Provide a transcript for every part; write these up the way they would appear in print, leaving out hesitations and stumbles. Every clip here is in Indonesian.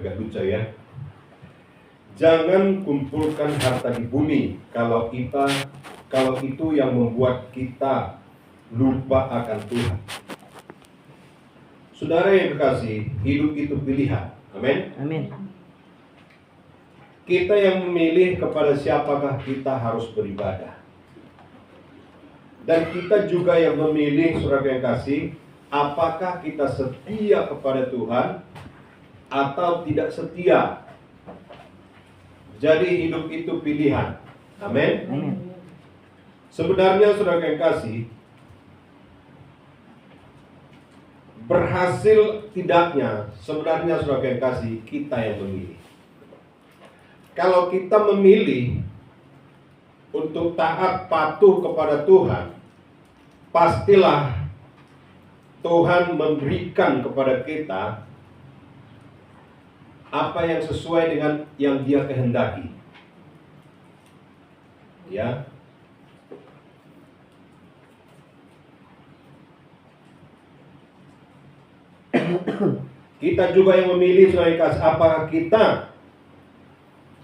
Agak lucu ya. Jangan kumpulkan harta di bumi kalau itu yang membuat kita lupa akan Tuhan. Saudara yang kekasih, hidup itu pilihan. Amin. Amin. Kita yang memilih kepada siapakah kita harus beribadah. Dan kita juga yang memilih, saudara yang kasih, apakah kita setia kepada Tuhan atau tidak setia. Jadi hidup itu pilihan. Amin. Amin. Sebenarnya saudara yang kasih, berhasil tidaknya, sebenarnya saudara yang kasih, kita yang memilih. Kalau kita memilih untuk taat patuh kepada Tuhan, pastilah Tuhan memberikan kepada kita apa yang sesuai dengan yang Dia kehendaki. Ya. Kita juga yang memilih, apakah kita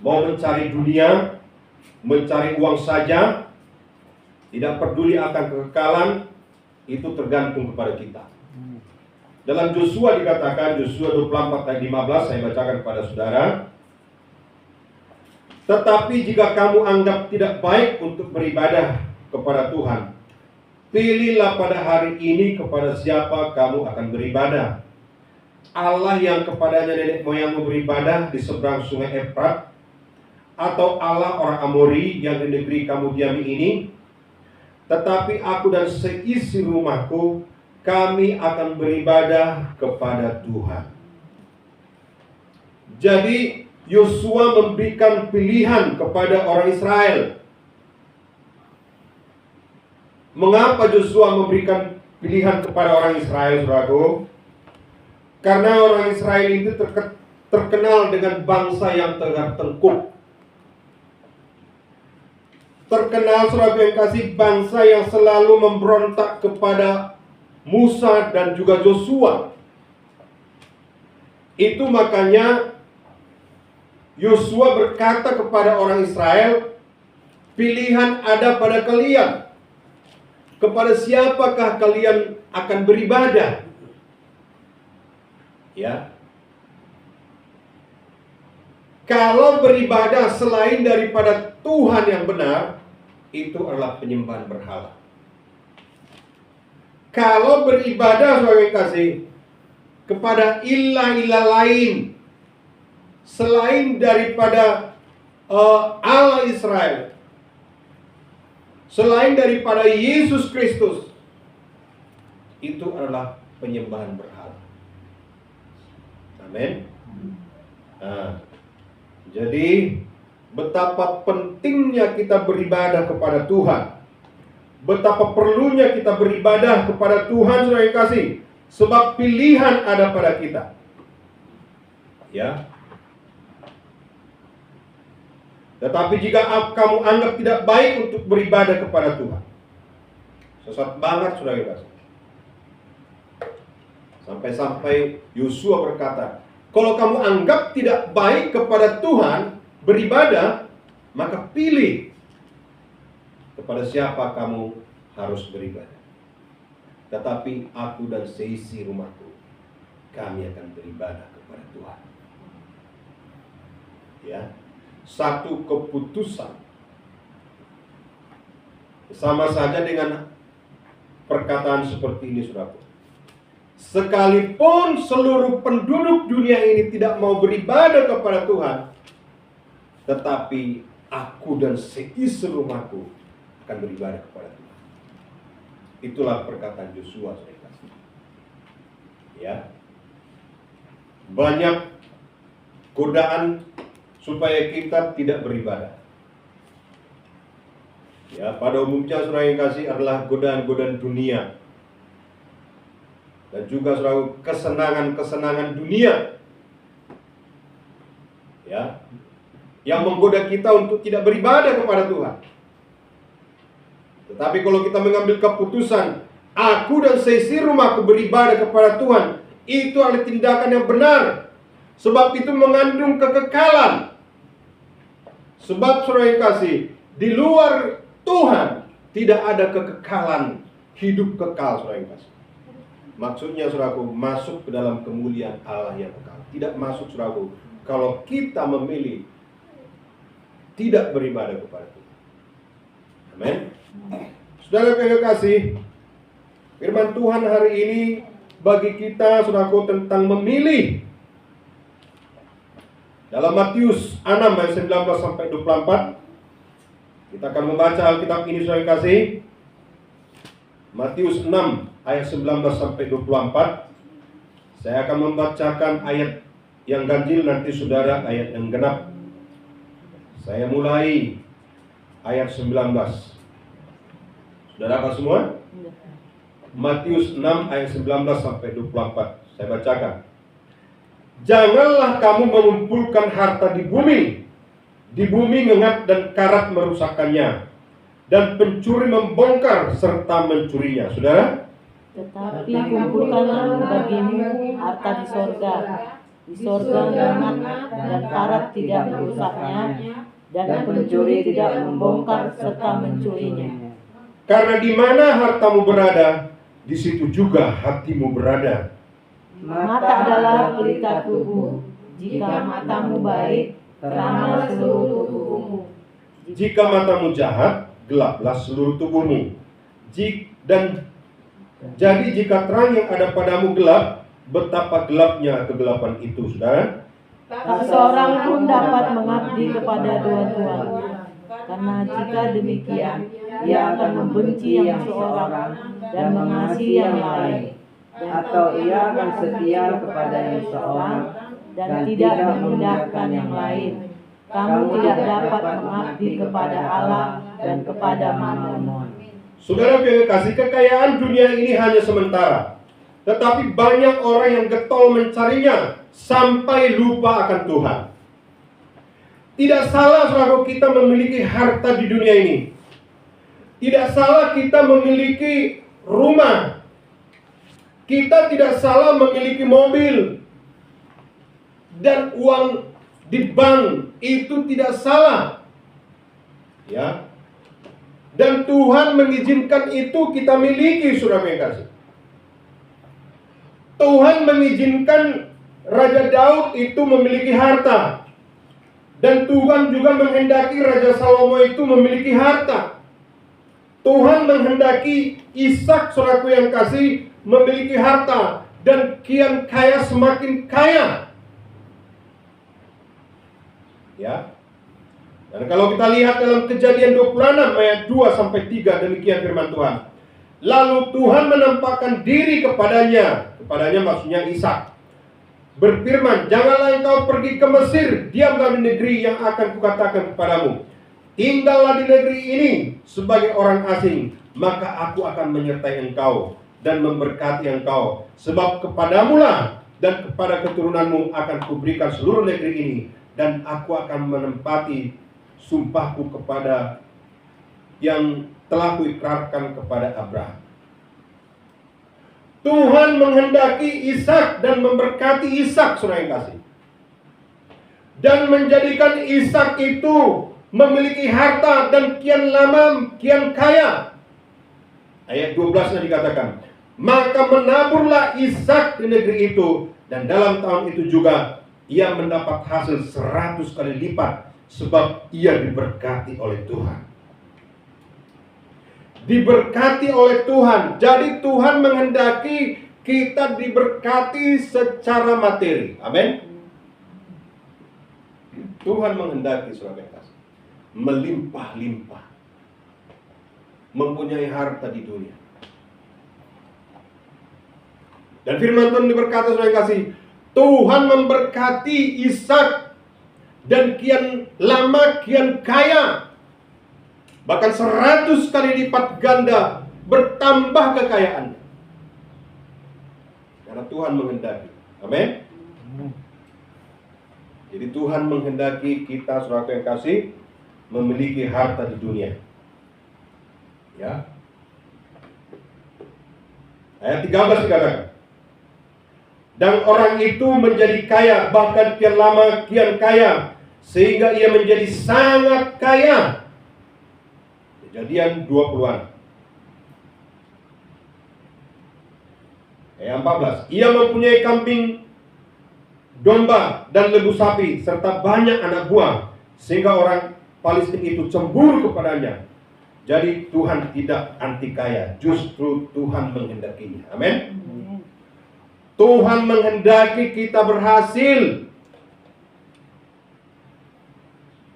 mau mencari dunia, mencari uang saja, tidak peduli akan kekekalan, itu tergantung kepada kita. Dalam Yosua dikatakan, Yosua 24 ayat 15, saya bacakan kepada saudara. Tetapi jika kamu anggap tidak baik untuk beribadah kepada Tuhan, pilihlah pada hari ini kepada siapa kamu akan beribadah. Allah yang kepadanya nenek moyangmu beribadah di seberang sungai Efrat, atau Allah orang Amori yang di negeri kamu diami ini. Tetapi aku dan seisi rumahku, kami akan beribadah kepada Tuhan. Jadi Yosua memberikan pilihan kepada orang Israel. Mengapa Yosua memberikan pilihan kepada orang Israel, saudaraku? Karena orang Israel itu terkenal dengan bangsa yang tegak tengkuk. Terkenal, saudara yang kasih, bangsa yang selalu memberontak kepada Musa dan juga Yosua. Itu makanya Yosua berkata kepada orang Israel, pilihan ada pada kalian. Kepada siapakah kalian akan beribadah? Ya. Kalau beribadah selain daripada Tuhan yang benar, itu adalah penyembahan berhala. Kalau beribadah, saudara yang kasih, kepada ilah-ilah lain selain daripada Allah Israel, selain daripada Yesus Kristus, itu adalah penyembahan berhala. Amin. Nah, jadi betapa pentingnya kita beribadah kepada Tuhan. Betapa perlunya kita beribadah kepada Tuhan, saudara yang kasih. Sebab pilihan ada pada kita. Ya. Tetapi jika kamu anggap tidak baik untuk beribadah kepada Tuhan, sesat banget, saudara yang kasih. Sampai-sampai Yosua berkata, kalau kamu anggap tidak baik kepada Tuhan beribadah, maka pilih kepada siapa kamu harus beribadah. Tetapi aku dan seisi rumahku, kami akan beribadah kepada Tuhan. Ya, satu keputusan. Sama saja dengan perkataan seperti ini, saudaraku. Sekalipun seluruh penduduk dunia ini tidak mau beribadah kepada Tuhan, tetapi aku dan seisi rumahku akan beribadah kepada Tuhan. Itulah perkataan Yosua, saudara. Ya. Banyak godaan supaya kita tidak beribadah. Ya, pada umumnya, saudara yang kasih, adalah godaan-godaan dunia. Dan juga, saudara, kesenangan-kesenangan dunia. Ya. Yang menggoda kita untuk tidak beribadah kepada Tuhan. Tetapi kalau kita mengambil keputusan, aku dan seisi rumahku beribadah kepada Tuhan, itu adalah tindakan yang benar. Sebab itu mengandung kekekalan. Sebab saudara yang kasih, di luar Tuhan tidak ada kekekalan, hidup kekal, saudara yang kasih. Maksudnya saudaraku, masuk ke dalam kemuliaan Allah yang kekal. Tidak masuk saudaraku, kalau kita memilih tidak beribadah kepada Tuhan. Amin. Saudara yang kasih, firman Tuhan hari ini bagi kita saudaraku tentang memilih. Dalam Matius 6 ayat 19 sampai 24, kita akan membaca Alkitab ini saudara yang kasih. Matius 6 ayat 19 sampai 24. Saya akan membacakan ayat yang ganjil, nanti saudara ayat yang genap. Saya mulai ayat 19. Saudara apa semua? Matius 6 ayat 19 sampai 24. Saya bacakan. Janganlah kamu mengumpulkan harta di bumi ngengat dan karat merusakkannya, dan pencuri membongkar serta mencurinya. Saudara? Tetapi kumpulkanlah bagimu harta di sorga. Di sorga ngengat dan karat tidak merusaknya, dan pencuri tidak membongkar serta mencurinya. Karena di mana hartamu berada, di situ juga hatimu berada. Mata adalah pelita tubuh. Jika matamu baik, teranglah seluruh tubuhmu. Jika matamu jahat, gelaplah seluruh tubuhmu. Jadi jika terang yang ada padamu gelap, betapa gelapnya kegelapan itu, saudara. Tak seorang pun dapat mengabdi kepada dua tuan. Karena jika demikian, ia akan membenci yang seorang dan mengasihi yang lain. Atau ia akan setia kepada yang seorang dan tidak mengindahkan yang lain. Kamu tidak dapat mengabdi kepada Allah dan kepada Mammon. Saudara yang kasih, kekayaan dunia ini hanya sementara. Tetapi banyak orang yang getol mencarinya sampai lupa akan Tuhan. Tidak salah saudara kita memiliki harta di dunia ini. Tidak salah kita memiliki rumah. Kita tidak salah memiliki mobil dan uang di bank, itu tidak salah. Ya. Dan Tuhan mengizinkan itu kita miliki, saudara yang kasih. Tuhan mengizinkan Raja Daud itu memiliki harta. Dan Tuhan juga menghendaki Raja Salomo itu memiliki harta. Tuhan menghendaki Ishak, saudaraku yang kasih, memiliki harta, dan kian kaya semakin kaya. Ya. Dan kalau kita lihat dalam Kejadian 26 ayat 2 sampai 3, demikian firman Tuhan. Lalu Tuhan menampakkan diri kepadanya maksudnya Ishak, berfirman, janganlah engkau pergi ke Mesir, diamlah di negeri yang akan kukatakan kepadamu. Tinggallah di negeri ini sebagai orang asing, maka aku akan menyertai engkau dan memberkati engkau, sebab kepadamulah dan kepada keturunanmu akan kuberikan seluruh negeri ini, dan aku akan menempati sumpahku kepada yang telah kuikrarkan kepada Abraham. Tuhan menghendaki Ishak dan memberkati Ishak, saudara yang kasih, dan menjadikan Ishak itu memiliki harta dan kian lama kian kaya. Ayat 12-nya dikatakan, maka menaburlah Ishak di negeri itu, dan dalam tahun itu juga ia mendapat hasil 100 kali lipat, sebab ia diberkati oleh Tuhan. Diberkati oleh Tuhan. Jadi Tuhan menghendaki kita diberkati secara materi. Amin. Tuhan menghendaki, saudara yang kasih, melimpah-limpah, mempunyai harta di dunia. Dan firman Tuhan berkata, saudara yang kasih, Tuhan memberkati Ishak dan kian lama kian kaya, bahkan 100 kali lipat ganda bertambah kekayaannya, karena Tuhan menghendaki. Amin. Jadi Tuhan menghendaki kita, saudara yang kasih, memiliki harta di dunia. Ya. Ayat 13 dikatakan, Dan orang itu menjadi kaya, bahkan kian lama kian kaya, sehingga ia menjadi sangat kaya. Kejadian 20-an. Ayat 14. Ia mempunyai kambing, domba, dan lembu sapi, serta banyak anak buah, sehingga orang Palestina itu cemburu kepadanya. Jadi Tuhan tidak anti kaya, justru Tuhan menghendakinya. Amin. Tuhan menghendaki kita berhasil.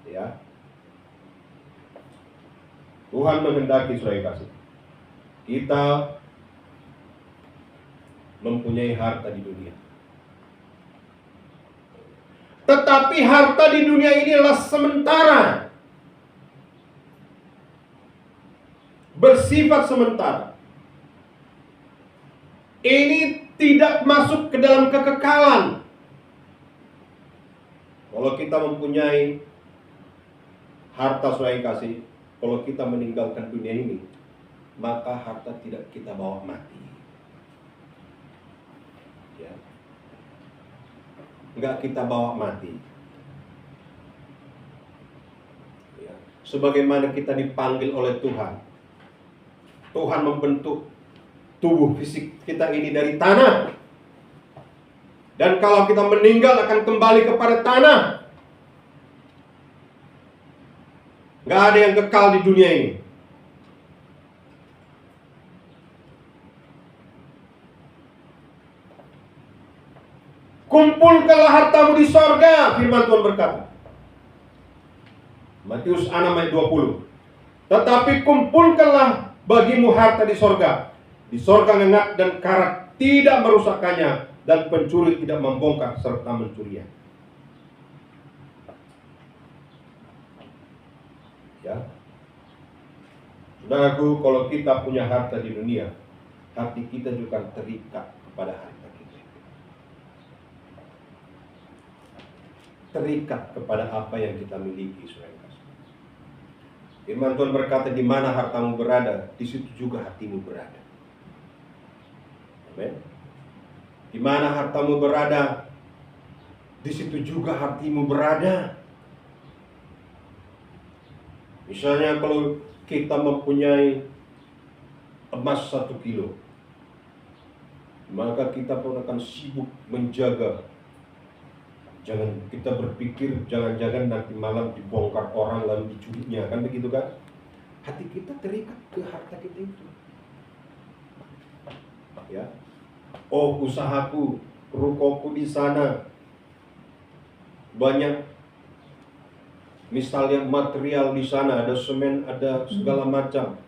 Ya. Tuhan menghendaki, saudara kasih, kita mempunyai harta di dunia. Tetapi harta di dunia ini adalah sementara, bersifat sementara. Ini tidak masuk ke dalam kekekalan. Kalau kita mempunyai harta, saudara kasih, kalau kita meninggalkan dunia ini, maka harta tidak kita bawa mati. Ya. Enggak kita bawa mati. Ya. Sebagaimana kita dipanggil oleh Tuhan, Tuhan membentuk tubuh fisik kita ini dari tanah. Dan kalau kita meninggal akan kembali kepada tanah. Gak ada yang kekal di dunia ini. Kumpulkanlah hartamu di sorga, firman Tuhan berkata. Matius 6 ayat 20. Tetapi kumpulkanlah bagimu harta di sorga. Di sorga ngengat dan karat tidak merusakkannya, dan pencuri tidak membongkar serta mencurinya. Ya, saudaraku, kalau kita punya harta di dunia, hati kita juga terikat kepada harta kita. Terikat kepada apa yang kita miliki, saudara. Firman Tuhan berkata, di mana hartamu berada, di situ juga hatimu berada. Amin. Di mana hartamu berada, di situ juga hatimu berada. Misalnya kalau kita mempunyai emas 1 kilo, maka kita pun akan sibuk menjaga. Jangan kita berpikir, jangan-jangan nanti malam dibongkar orang lalu dicurinya, kan begitu kan? Hati kita terikat ke harta kita itu. Ya. Oh, usahaku, rukoku di sana banyak, misalnya material di sana, ada semen, ada segala macam.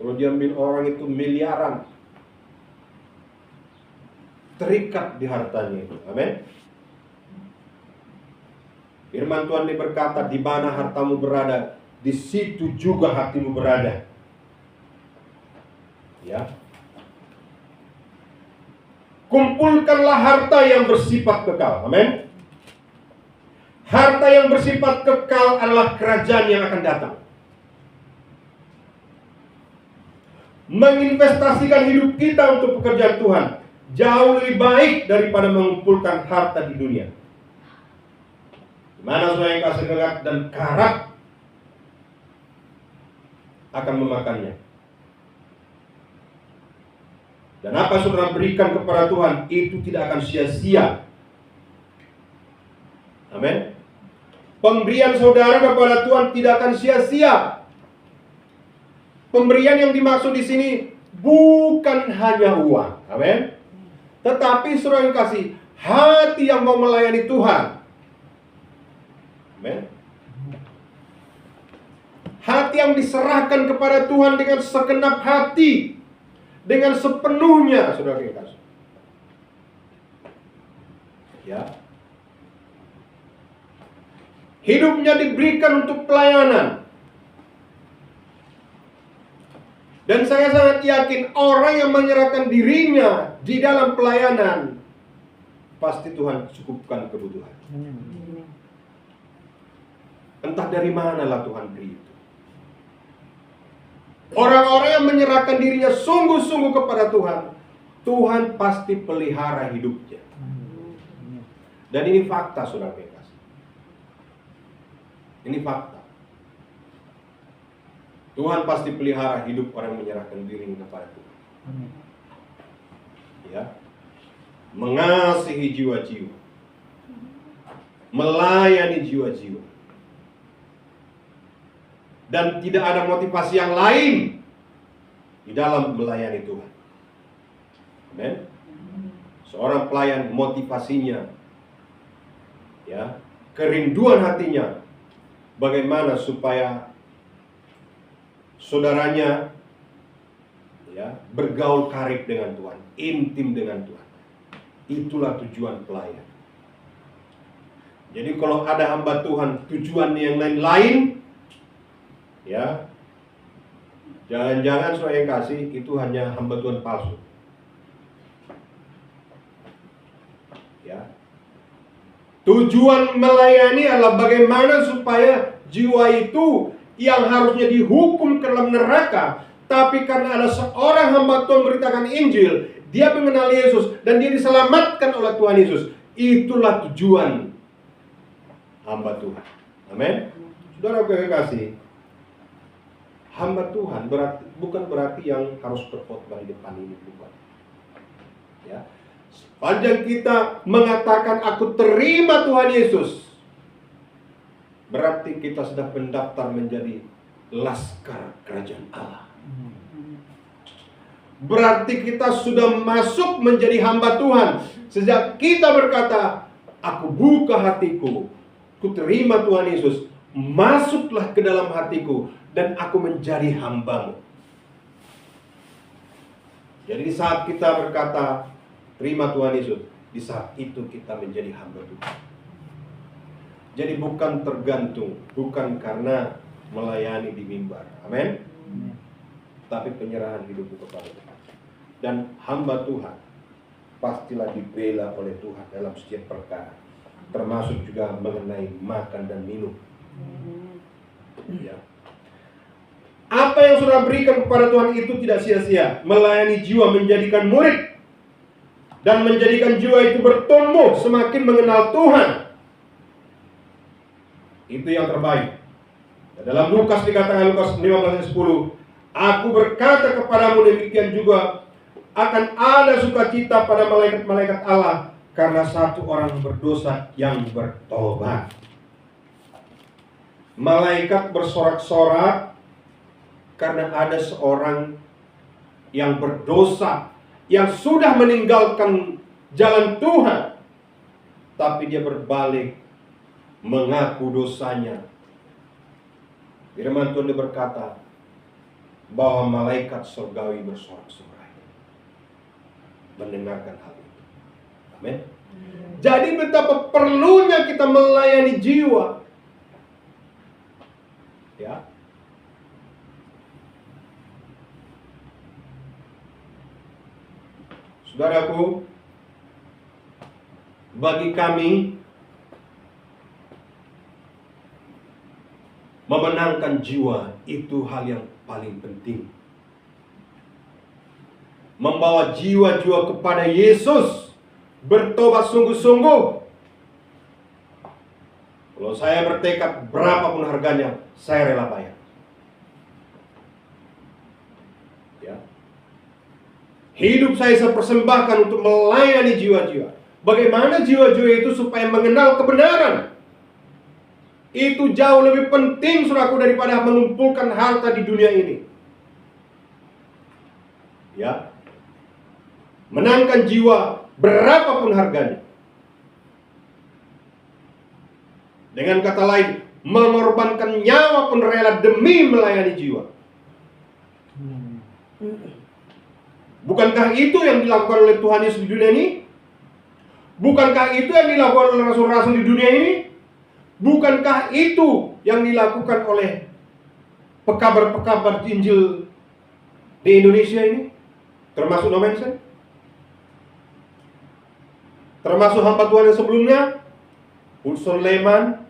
Kalau diambil orang itu miliaran, terikat di hartanya itu. Amin. Firman Tuhan berkata, di mana hartamu berada, di situ juga hatimu berada. Ya. Kumpulkanlah harta yang bersifat kekal. Amin. Harta yang bersifat kekal adalah kerajaan yang akan datang. Menginvestasikan hidup kita untuk pekerjaan Tuhan jauh lebih baik daripada mengumpulkan harta di dunia. Mana saudara yang kasih gelap dan karat akan memakannya. Dan apa saudara berikan kepada Tuhan, itu tidak akan sia-sia. Amin. Pemberian saudara kepada Tuhan tidak akan sia-sia. Pemberian yang dimaksud di sini bukan hanya uang. Amin. Tetapi saudara yang kasih, hati yang mau melayani Tuhan. Amin. Hati yang diserahkan kepada Tuhan dengan segenap hati, dengan sepenuhnya, saudara yang kasih. Ya. Hidupnya diberikan untuk pelayanan. Dan saya sangat yakin orang yang menyerahkan dirinya di dalam pelayanan, pasti Tuhan cukupkan kebutuhan. Entah dari manalah Tuhan beri itu. Orang-orang yang menyerahkan dirinya sungguh-sungguh kepada Tuhan, Tuhan pasti pelihara hidupnya. Dan ini fakta, saudara kasih. Ini fakta. Tuhan pasti pelihara hidup orang yang menyerahkan diri kepada Tuhan. Ya, mengasihi jiwa-jiwa, melayani jiwa-jiwa, dan tidak ada motivasi yang lain di dalam melayani Tuhan. Amen. Seorang pelayan motivasinya, ya, kerinduan hatinya, bagaimana supaya saudaranya, ya, bergaul karib dengan Tuhan, intim dengan Tuhan. Itulah tujuan pelayan. Jadi kalau ada hamba Tuhan tujuan yang lain-lain, ya, jangan-jangan saudara yang kasih itu hanya hamba Tuhan palsu. Ya. Tujuan melayani adalah bagaimana supaya jiwa itu yang harusnya dihukum ke dalam neraka, tapi karena ada seorang hamba Tuhan beritakan Injil, dia mengenal Yesus dan dia diselamatkan oleh Tuhan Yesus. Itulah tujuan hamba Tuhan. Amin. Saudara kekasih, hamba Tuhan bukan berarti yang harus berkhotbah di depan ini, bukan. Ya. Sepanjang kita mengatakan aku terima Tuhan Yesus, berarti kita sudah mendaftar menjadi laskar kerajaan Allah. Berarti kita sudah masuk menjadi hamba Tuhan. Sejak kita berkata, aku buka hatiku, ku terima Tuhan Yesus, masuklah ke dalam hatiku, dan aku menjadi hambamu. Jadi saat kita berkata, terima Tuhan Yesus, di saat itu kita menjadi hamba Tuhan. Jadi bukan tergantung, bukan karena melayani di mimbar, amin, tapi penyerahan hidup kepada Tuhan. Dan hamba Tuhan pastilah dibela oleh Tuhan dalam setiap perkara, termasuk juga mengenai makan dan minum. Ya. Apa yang saudara berikan kepada Tuhan itu tidak sia-sia. Melayani jiwa, menjadikan murid, dan menjadikan jiwa itu bertumbuh semakin mengenal Tuhan, itu yang terbaik. Dalam Lukas dikatakan, Lukas 15:10, aku berkata kepadamu demikian juga akan ada sukacita pada malaikat-malaikat Allah karena satu orang berdosa yang bertobat. Malaikat bersorak-sorak karena ada seorang yang berdosa, yang sudah meninggalkan jalan Tuhan, tapi dia berbalik mengaku dosanya. Firman Tuhan berkata bahwa malaikat surgawi bersorak-sorai mendengarkan hal itu. Amin. Jadi betapa perlunya kita melayani jiwa. Ya. Saudaraku, bagi kami memenangkan jiwa itu hal yang paling penting. Membawa jiwa-jiwa kepada Yesus, bertobat sungguh-sungguh. Kalau saya bertekad berapapun harganya, saya rela bayar. Ya. Hidup saya persembahkan untuk melayani jiwa-jiwa. Bagaimana jiwa-jiwa itu supaya mengenal kebenaran? Itu jauh lebih penting, saudaraku, daripada mengumpulkan harta di dunia ini. Ya. Menangkan jiwa berapapun harganya. Dengan kata lain, mengorbankan nyawa pun rela demi melayani jiwa. Bukankah itu yang dilakukan oleh Tuhan Yesus di dunia ini? Bukankah itu yang dilakukan oleh rasul-rasul di dunia ini? Bukankah itu yang dilakukan oleh pekabar-pekabar Injil di Indonesia ini? Termasuk No Mention? Termasuk hamba Tuhan yang sebelumnya, Hudson Lehman.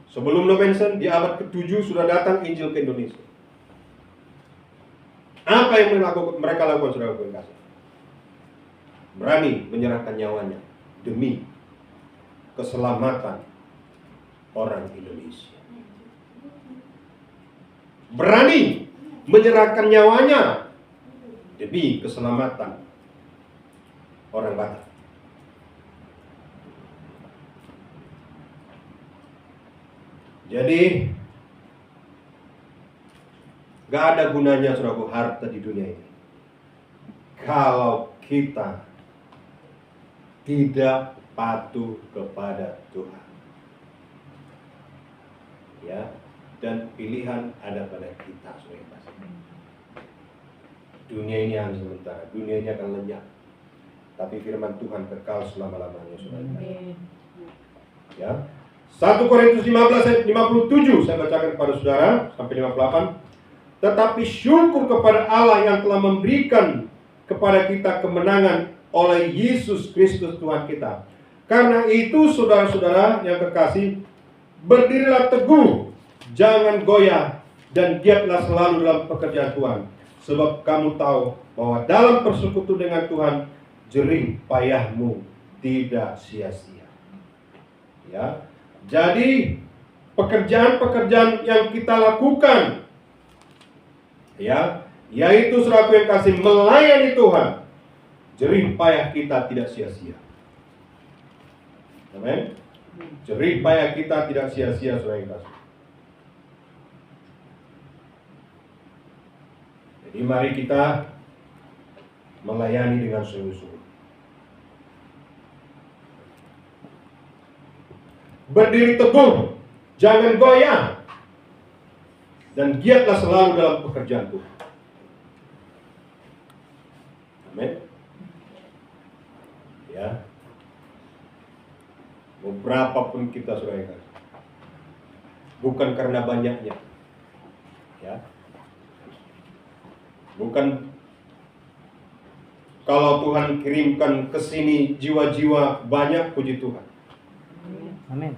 Sebelum No Mention, di abad ke-7 sudah datang Injil ke Indonesia. Apa yang mereka lakukan, saudara yang kasih? Berani menyerahkan nyawanya demi keselamatan orang Indonesia. Berani menyerahkan nyawanya demi keselamatan orang Batak. Jadi gak ada gunanya, saudaraku, harta di dunia ini kalau kita tidak patuh kepada Tuhan. Ya, dan pilihan ada pada kita, saudara. Dunia ini hanya sementara, dunia ini akan lenyap. Tapi firman Tuhan kekal selama-lamanya, saudara. Ya. 1 Korintus 15 ayat 57 saya bacakan kepada saudara sampai 58. Tetapi syukur kepada Allah yang telah memberikan kepada kita kemenangan oleh Yesus Kristus Tuhan kita. Karena itu saudara-saudara yang kekasih, berdirilah teguh, jangan goyah, dan giatlah selalu dalam pekerjaan Tuhan. Sebab kamu tahu bahwa dalam persekutu dengan Tuhan, jerih payahmu tidak sia-sia. Ya. Jadi pekerjaan-pekerjaan yang kita lakukan, ya, yaitu saudaraku yang kasih, melayani Tuhan, jerih payah kita tidak sia-sia. Amin. Jerih payah kita tidak sia-sia, saudara yang kasih. Jadi mari kita melayani dengan sungguh-sungguh. Berdiri teguh, jangan goyah, dan giatlah selalu dalam pekerjaan Tuhan. Amin. Ya. Beberapa pun kita saudara, bukan karena banyaknya, ya. Bukan kalau Tuhan kirimkan ke sini jiwa-jiwa banyak, puji Tuhan. Amin.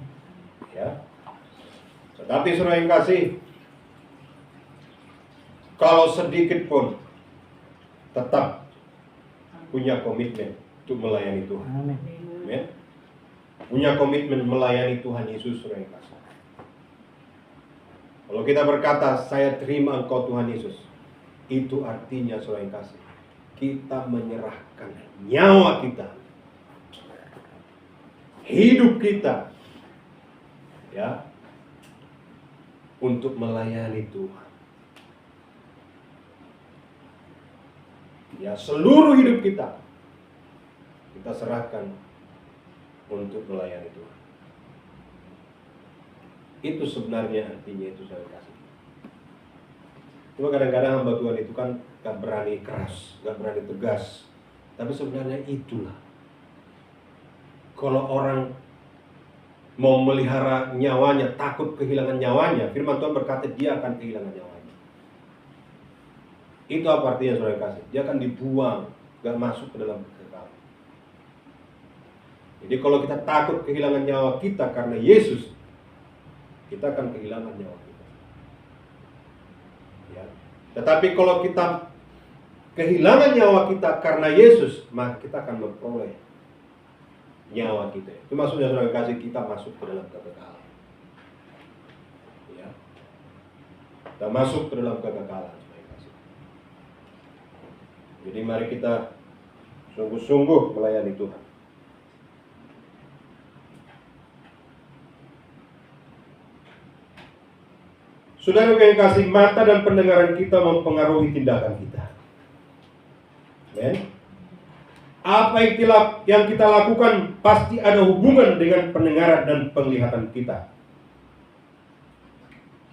Ya. Tetapi saudara yang kasih, kalau sedikit pun tetap punya komitmen untuk melayani Tuhan. Amin. Amin. Punya komitmen melayani Tuhan Yesus, saudara yang kasih. Kalau kita berkata, saya terima Engkau Tuhan Yesus, itu artinya, saudara yang kasih, kita menyerahkan nyawa kita, hidup kita, ya, untuk melayani Tuhan. Ya, seluruh hidup kita serahkan untuk melayani Tuhan. Itu sebenarnya artinya, itu saya kasih. Cuma kadang-kadang hamba Tuhan itu kan gak berani keras, gak berani tegas. Tapi sebenarnya itulah. Kalau orang mau melihara nyawanya, takut kehilangan nyawanya, firman Tuhan berkata dia akan kehilangan nyawanya. Itu apa artinya, saudara kasih? Dia akan dibuang, gak masuk ke dalam kekekalan. Jadi kalau kita takut kehilangan nyawa kita karena Yesus, kita akan kehilangan nyawa kita. Ya. Tetapi kalau kita kehilangan nyawa kita karena Yesus, maka kita akan memperoleh nyawa kita. Itu maksudnya, saudara kasih, kita masuk ke dalam kekekalan. Ya. Kita masuk ke dalam kekekalan, saudara kasih. Jadi mari kita sungguh-sungguh melayani Tuhan. Saudara yang kasih, mata dan pendengaran kita mempengaruhi tindakan kita. Amen. Apa yang kita lakukan pasti ada hubungan dengan pendengaran dan penglihatan kita.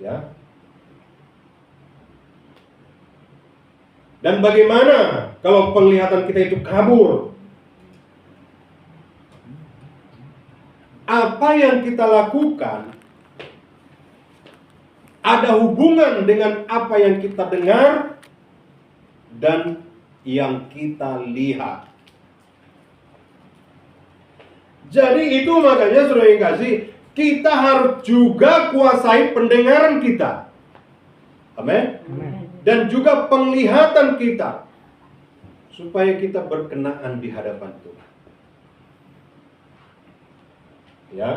Ya. Dan bagaimana kalau penglihatan kita itu kabur? Apa yang kita lakukan ada hubungan dengan apa yang kita dengar dan yang kita lihat. Jadi itu makanya, saudara yang kasih, kita harus juga kuasai pendengaran kita. Amin. dan juga penglihatan kita, supaya kita berkenaan di hadapan Tuhan. Ya.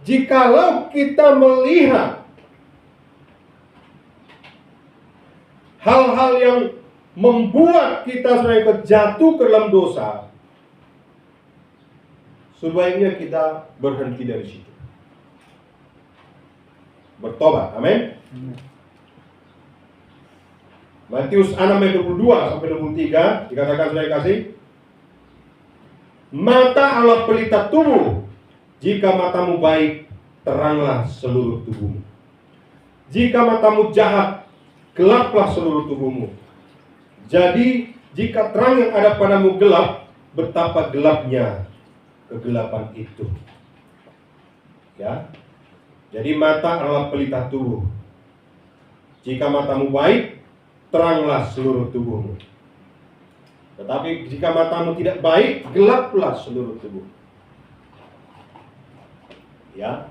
Jikalau kita melihat hal-hal yang membuat kita jatuh ke dalam dosa, sebaiknya kita berhenti dari situ. Bertobat, amin. Matius 6 ayat 22 sampai 23 dikatakan, saudara kasih, mata adalah pelita tubuh. Jika matamu baik, teranglah seluruh tubuhmu. Jika matamu jahat, gelaplah seluruh tubuhmu. Jadi, jika terang yang ada padamu gelap, betapa gelapnya kegelapan itu. Ya. Jadi mata adalah pelita tubuh. Jika matamu baik, teranglah seluruh tubuhmu. Tetapi jika matamu tidak baik, gelaplah seluruh tubuh. Ya.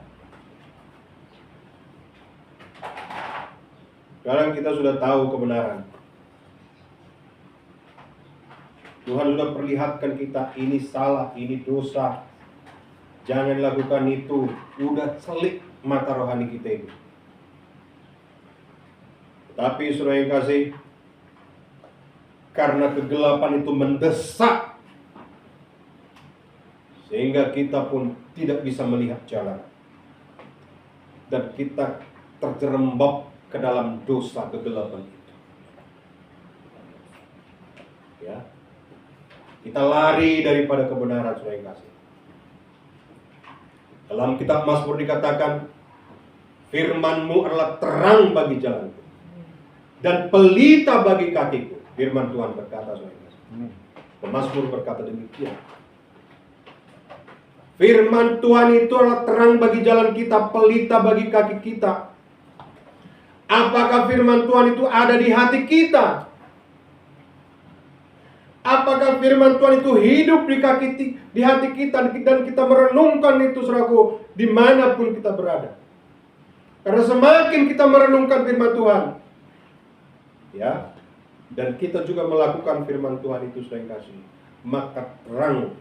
Sekarang kita sudah tahu kebenaran. Tuhan sudah perlihatkan kita, ini salah, ini dosa. Jangan lakukan itu. Udah selik mata rohani kita ini. Tetapi saudara yang kasih, karena kegelapan itu mendesak, sehingga kita pun tidak bisa melihat jalan, dan kita terjerembab ke dalam dosa kegelapan itu. Ya, kita lari daripada kebenaran, saudara yang kasih. Dalam kitab Mazmur dikatakan, firman-Mu adalah terang bagi jalanku dan pelita bagi kakiku. Firman Tuhan berkata, saudara yang kasih. Mazmur berkata demikian. Firman Tuhan itu adalah terang bagi jalan kita, pelita bagi kaki kita. Apakah firman Tuhan itu ada di hati kita? Apakah firman Tuhan itu hidup di hati kita, dan kita merenungkan itu, saudaraku, dimanapun kita berada? Karena semakin kita merenungkan firman Tuhan, ya, dan kita juga melakukan firman Tuhan itu, saudara yang kasih, maka terang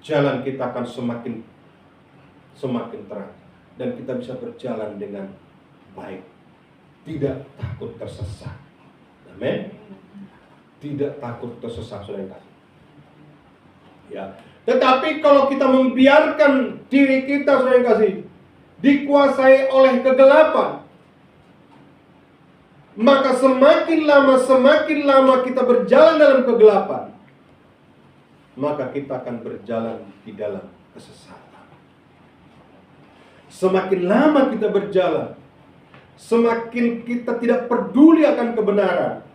jalan kita akan semakin terang, dan kita bisa berjalan dengan baik, tidak takut tersesat. Amin. Tidak takut tersesat, saudara yang kasih. Ya. Tetapi kalau kita membiarkan diri kita, saudara yang kasih, dikuasai oleh kegelapan, maka semakin lama kita berjalan dalam kegelapan, maka kita akan berjalan di dalam kesesatan. Semakin lama kita berjalan, semakin kita tidak peduli akan kebenaran,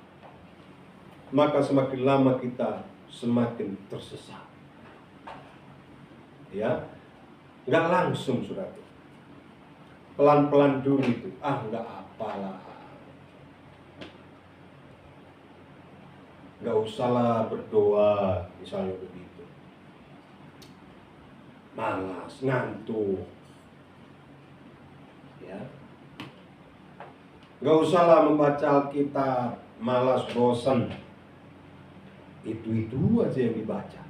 maka semakin lama kita semakin tersesat. Ya, nggak langsung, saudara. Pelan-pelan dulu itu. Nggak apalah. Nggak usahlah berdoa, misalnya begitu. Malas, ngantuk. Ya. Nggak usahlah membaca Alkitab, malas, bosan. Itu aja yang dibaca.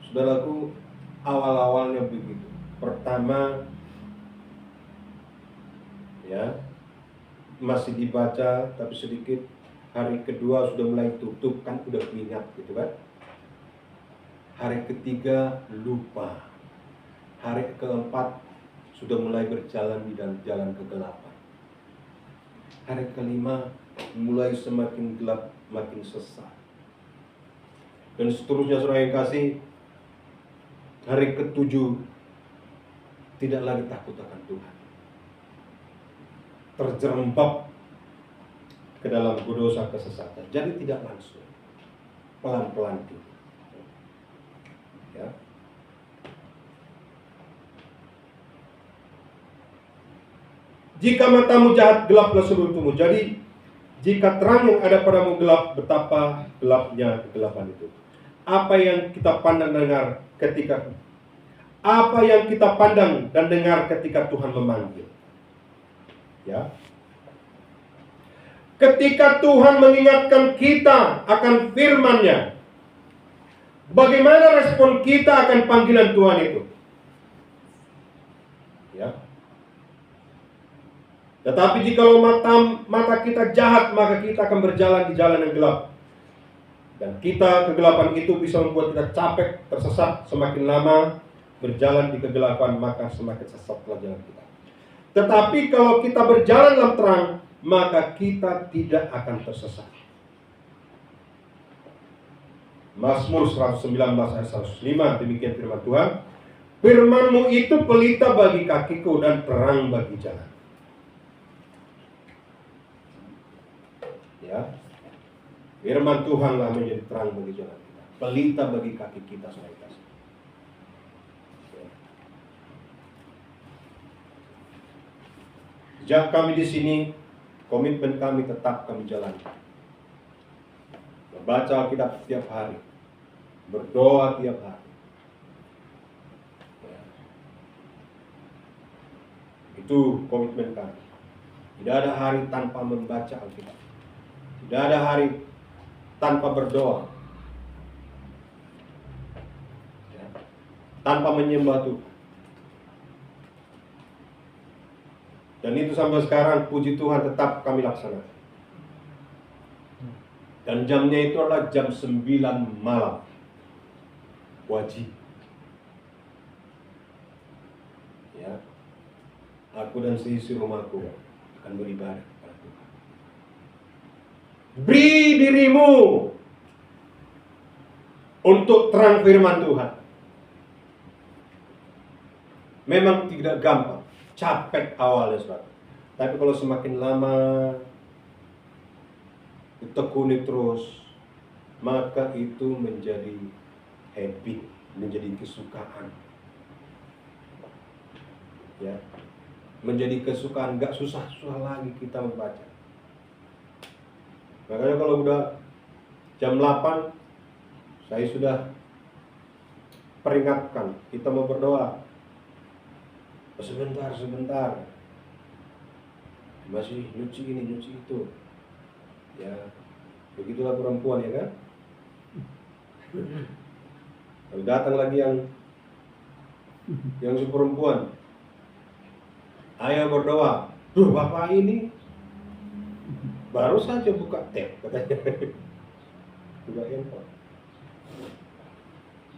Saudaraku, awal-awalnya begitu. Pertama, ya, masih dibaca, tapi sedikit. Hari kedua sudah mulai tutup, kan udah ingat gitu kan. Hari ketiga lupa. Hari keempat sudah mulai berjalan di dalam jalan kegelapan. Hari kelima mulai semakin gelap, makin sesat. Dan seterusnya, saudara yang kasih, hari ketujuh tidak lagi takut akan Tuhan. Terjerembab ke dalam dosa kesesatan. Jadi tidak langsung, pelan-pelan dulu. Ya. Jika matamu jahat, gelaplah seluruh tubuhmu. Jadi jika terang yang ada padamu gelap, betapa gelapnya kegelapan itu. Apa yang kita pandang dan dengar ketika Tuhan memanggil? Ya. Ketika Tuhan mengingatkan kita akan firman-Nya, bagaimana respon kita akan panggilan Tuhan itu? Ya. Tetapi jikalau mata kita jahat, maka kita akan berjalan di jalan yang gelap. Dan kegelapan itu bisa membuat kita capek, tersesat. Semakin lama berjalan di kegelapan, maka semakin sesatlah jalan kita. Tetapi kalau kita berjalan dalam terang, maka kita tidak akan tersesat. Mazmur 119 ayat 105, demikian firman Tuhan. Firman-Mu itu pelita bagi kakiku dan terang bagi jalan. Ya. Firman Tuhanlah menjadi terang bagi jalan kita, pelita bagi kaki kita, saudara kasih. Sejak kami di sini, komitmen kami tetap kami jalankan. Membaca Alkitab setiap hari, berdoa tiap hari. Itu komitmen kami. Tidak ada hari tanpa membaca Alkitab. Tidak ada hari tanpa berdoa, ya, tanpa menyembah Tuhan. Dan itu sampai sekarang, puji Tuhan, tetap kami laksanakan. Dan jamnya itu adalah jam 9 malam. Wajib. Ya. Aku dan seisi rumahku akan beribadah. Beri dirimu untuk terang firman Tuhan. Memang tidak gampang, capek awalnya, saudara. Tapi kalau semakin lama ditekuni terus, maka itu menjadi habit, menjadi kesukaan. Ya, menjadi kesukaan, gak susah-susah lagi kita membaca. Makanya kalau udah jam 8, saya sudah peringatkan, kita mau berdoa. Sebentar. Masih nyuci ini, nyuci itu. Ya, begitulah perempuan, ya kan? Lalu datang lagi yang si perempuan. Ayo berdoa. Duh, bapak ini baru saja buka tab, katanya. Buka handphone.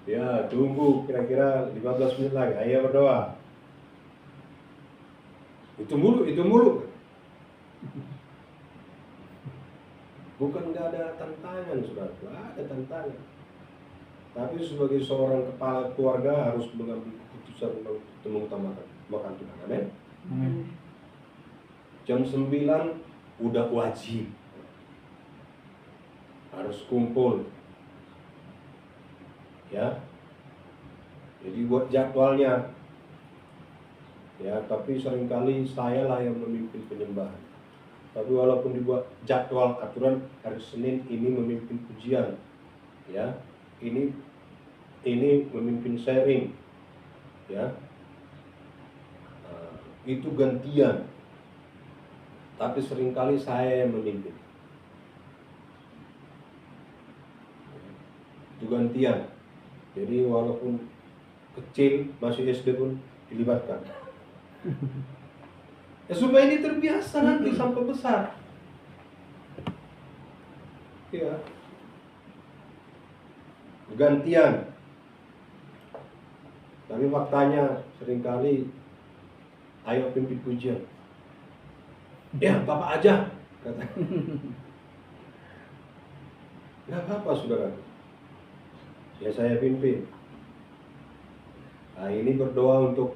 Ya, tunggu kira-kira 15 menit lagi. Ayo berdoa. Itu mulu. Bukan nggak ada tantangan, saudara. Ada tantangan. Tapi sebagai seorang kepala keluarga harus mengambil keputusan untuk mengutamakan makan Tuhan. Amin. Jam 9 udah wajib, harus kumpul, ya. Jadi buat jadwalnya, ya. Tapi seringkali saya lah yang memimpin penyembahan. Tapi walaupun dibuat jadwal aturan, hari Senin ini memimpin pujian, ya. Ini memimpin sharing, ya. Itu gantian. Tapi seringkali saya yang memimpin. Itu gantian. Jadi walaupun kecil, masih SD pun dilibatkan. Ya, supaya ini terbiasa nanti sampai besar. Ya. Gantian. Tapi faktanya seringkali ayo pimpin pujian. Ya, Bapak aja, kata. Gak apa-apa, saudara. Ya, saya pimpin. Nah, ini berdoa untuk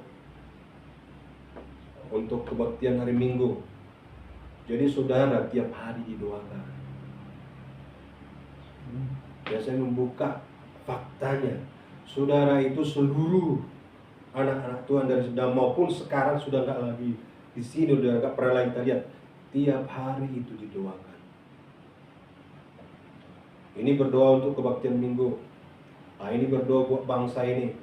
kebaktian hari Minggu. Jadi saudara tiap hari didoakan. Ya, saya membuka faktanya. Saudara itu seluruh anak-anak Tuhan dari sedang maupun sekarang sudah nggak lagi di sini, udah nggak pernah lagi kita lihat. Tiap hari itu didoakan. Ini berdoa untuk kebaktian Minggu. Nah, ini berdoa buat bangsa ini.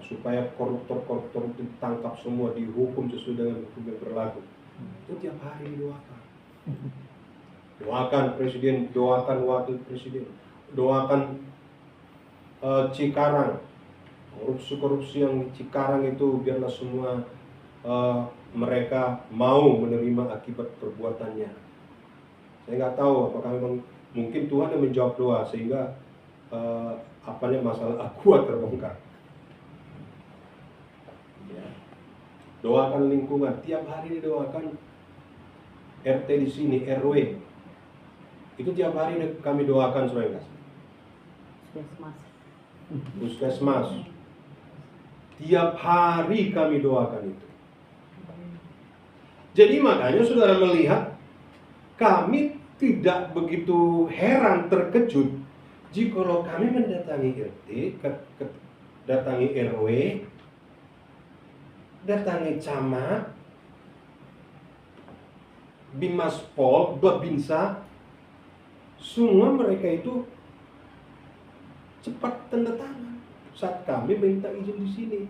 supaya koruptor-koruptor itu ditangkap semua, dihukum sesuai dengan hukum yang berlaku. Itu tiap hari didoakan. Doakan presiden, doakan wakil presiden, doakan Cikarang, korupsi-korupsi yang di Cikarang itu biarlah semua mereka mau menerima akibat perbuatannya. Saya nggak tahu apakah memang mungkin Tuhan yang menjawab doa sehingga masalah Aqua terbongkar. Ya. Doakan lingkungan, tiap hari didoakan. RT di sini, RW, itu tiap hari kami doakan, saudara. Puskesmas, tiap hari kami doakan itu. Jadi makanya saudara melihat, kami tidak begitu heran, terkejut jika kami mendatangi RT, datangi RW, datangi camat, Bimas Pol, Babinsa, semua mereka itu cepat tanda tangan saat kami minta izin di sini.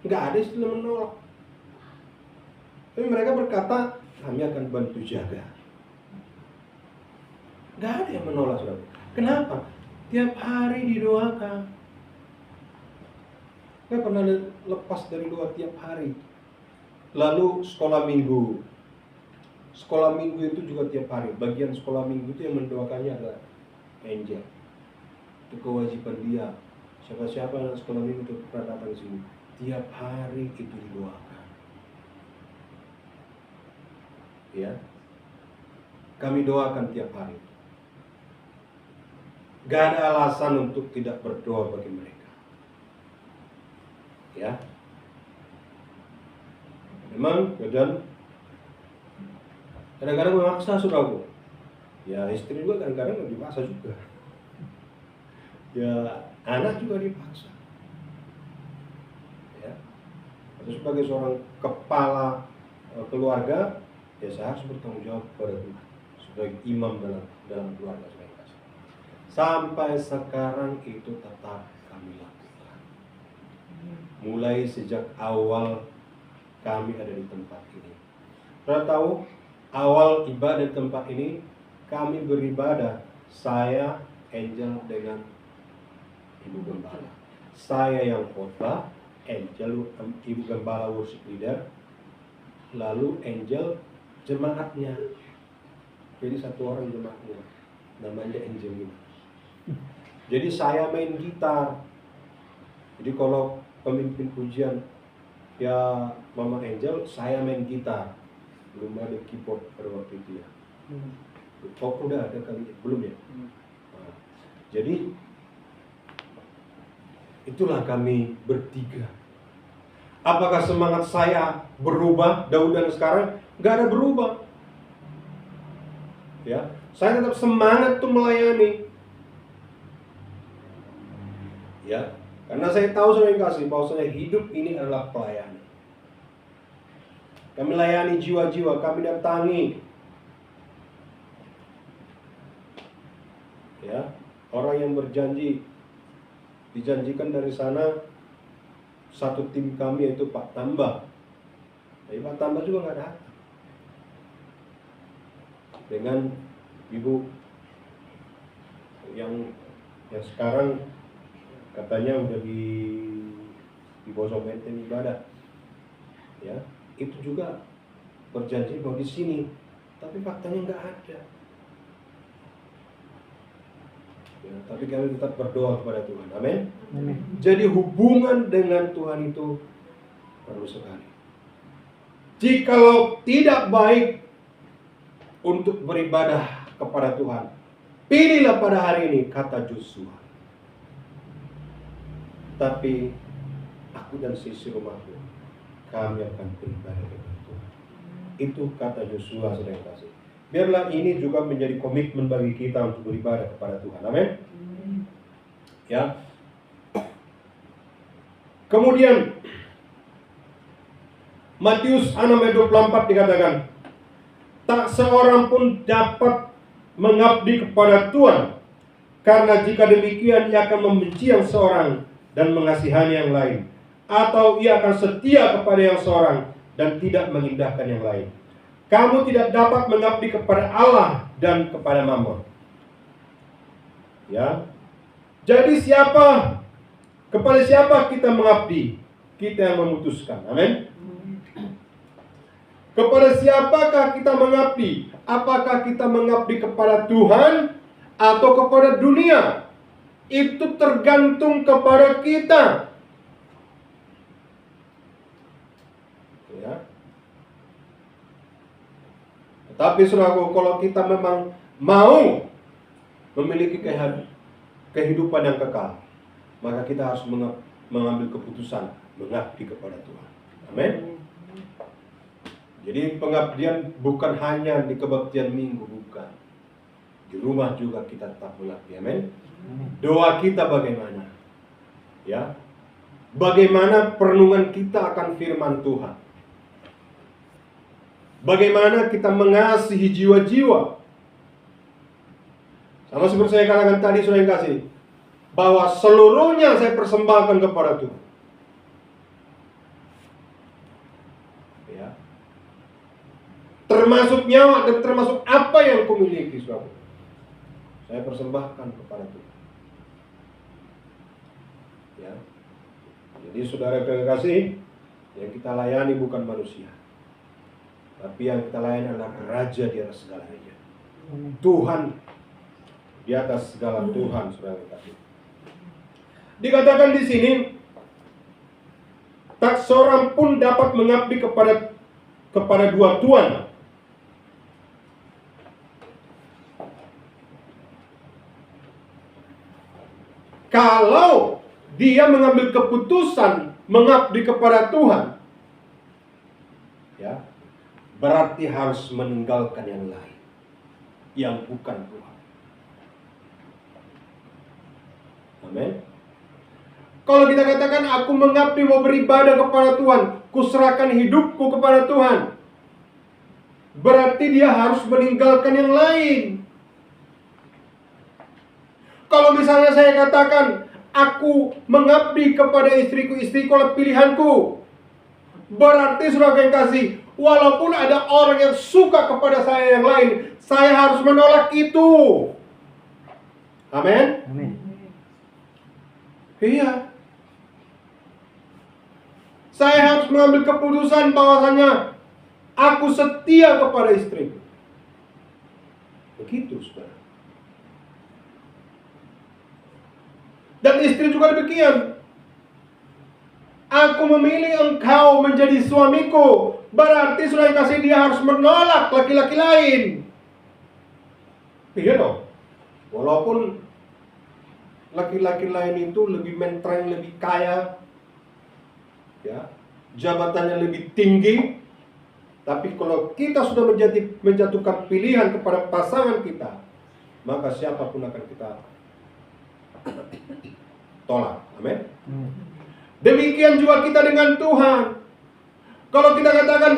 Nggak ada istilah menolak. Tapi mereka berkata, kami akan bantu jaga. Nggak ada yang menolak, saudara. Kenapa? Tiap hari didoakan. Nggak pernah lepas dari doa tiap hari. Lalu sekolah minggu. Sekolah minggu itu juga tiap hari. Bagian sekolah minggu itu yang mendoakannya adalah Angel. Itu kewajiban dia. Siapa-siapa yang sekolah minggu itu pernah datang di sini, tiap hari itu didoakan. Ya, kami doakan tiap hari. Gak ada alasan untuk tidak berdoa bagi mereka. Ya, memang kadang-kadang memaksa, saudaraku. Ya, istri juga kadang-kadang dipaksa juga. Ya, anak juga dipaksa. Ya, atau sebagai seorang kepala keluarga, ya saya harus bertanggung jawab kepada Tuhan sebagai imam dalam keluarga saya. Sampai sekarang itu tetap kami lakukan. Mulai sejak awal kami ada di tempat ini. Saudara tahu, awal ibadah di tempat ini kami beribadah, saya, Angel dengan Ibu Gembala. Saya yang khotbah, Angel, Ibu Gembala worship leader, lalu Angel jemaatnya. Jadi satu orang jemaatnya, namanya Angelina. Jadi saya main gitar. Jadi kalau pemimpin pujian ya Mama Angel, saya main gitar. Belum ada keyboard pada waktu itu ya. Oh, udah ada kali ya? Belum ya? Nah, jadi itulah kami bertiga. Apakah semangat saya berubah dahulu dan sekarang? Gak ada berubah. Ya, saya tetap semangat tuh melayani. Ya, karena saya tahu saudara yang kasih bahwasanya hidup ini adalah pelayanan. Kami layani jiwa-jiwa, kami datangi. Ya, orang yang berjanji, dijanjikan dari sana satu tim kami yaitu Pak Tambah. Tapi Pak Tambah juga nggak datang. Dengan Ibu yang sekarang katanya udah di Bosong Benteng ibadah. Ya, itu juga berjanji bahwa di sini, tapi faktanya nggak ada. Ya, tapi kami tetap berdoa kepada Tuhan. Amin. Jadi hubungan dengan Tuhan itu perlu sekali. Jikalau tidak baik untuk beribadah kepada Tuhan, pilihlah pada hari ini, kata Joshua. Tapi aku dan sisi rumahku, kami akan beribadah kepada Tuhan. Itu kata Joshua, saudara kasih. Biarlah ini juga menjadi komitmen bagi kita untuk beribadah kepada Tuhan. Amin. Ya. Kemudian Matius 6:24 dikatakan, tak seorang pun dapat mengabdi kepada Tuhan Karena jika demikian ia akan membenci yang seorang dan mengasihani yang lain, atau ia akan setia kepada yang seorang dan tidak mengindahkan yang lain. Kamu tidak dapat mengabdi kepada Allah dan kepada Mammon. Ya. Jadi kepada siapa kita mengabdi? Kita yang memutuskan. Amin. Kepada siapakah kita mengabdi? Apakah kita mengabdi kepada Tuhan atau kepada dunia? Itu tergantung kepada kita. Ya. Tetapi saudaraku, kalau kita memang mau memiliki kehidupan yang kekal, maka kita harus mengambil keputusan mengabdi kepada Tuhan. Amin. Jadi pengabdian bukan hanya di kebaktian minggu, bukan. Di rumah juga kita tetap mengabdi. Amin. Doa kita bagaimana? Ya. Bagaimana perenungan kita akan firman Tuhan? Bagaimana kita mengasihi jiwa-jiwa? Sama seperti saya katakan tadi, saudara yang kasih, bahwa seluruhnya saya persembahkan kepada Tuhan. Ya. Termasuk nyawa dan termasuk apa yang kumiliki, saudara. Saya persembahkan kepada Tuhan. Ya. Jadi saudara yang kasih, yang kita layani bukan manusia, tapi yang kita layani adalah Raja di atas segalanya. Tuhan di atas segala Tuhan, saudara kasih. Dikatakan di sini, tak seorang pun dapat mengabdi kepada dua tuan. Kalau dia mengambil keputusan mengabdi kepada Tuhan, ya, berarti harus meninggalkan yang lain, yang bukan Tuhan. Amin. Kalau kita katakan aku mengabdi, mau beribadah kepada Tuhan, kuserahkan hidupku kepada Tuhan, berarti dia harus meninggalkan yang lain. Kalau misalnya saya katakan aku mengabdi kepada istriku adalah pilihanku, berarti saudara yang kasih, walaupun ada orang yang suka kepada saya yang lain, saya harus menolak itu. Amin. Amin. Iya. Saya harus mengambil keputusan bahwasanya aku setia kepada istriku. Begitu, saudara. Dan istri juga demikian. Aku memilih engkau menjadi suamiku, berarti saudara yang kasih, dia harus menolak laki-laki lain. Iya dong. Walaupun laki-laki lain itu lebih mentereng, lebih kaya, ya, jabatannya lebih tinggi, tapi kalau kita sudah menjatuhkan pilihan kepada pasangan kita, maka siapapun akan kita tolak. Amin. Demikian juga kita dengan Tuhan. Kalau kita katakan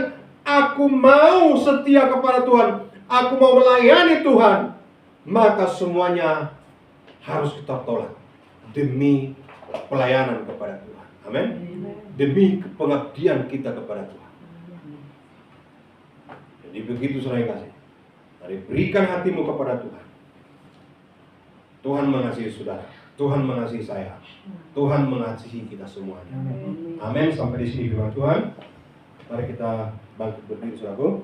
aku mau setia kepada Tuhan, aku mau melayani Tuhan, maka semuanya harus kita tolak demi pelayanan kepada Tuhan. Amin. Demi pengabdian kita kepada Tuhan. Jadi begitu saudara yang kasih. Mari berikan hatimu kepada Tuhan. Tuhan mengasihi saudara. Tuhan mengasihi saya. Tuhan mengasihi kita semuanya. Amin. Sampai di sini firman Tuhan. Mari kita bangkit berdiri, saudaraku.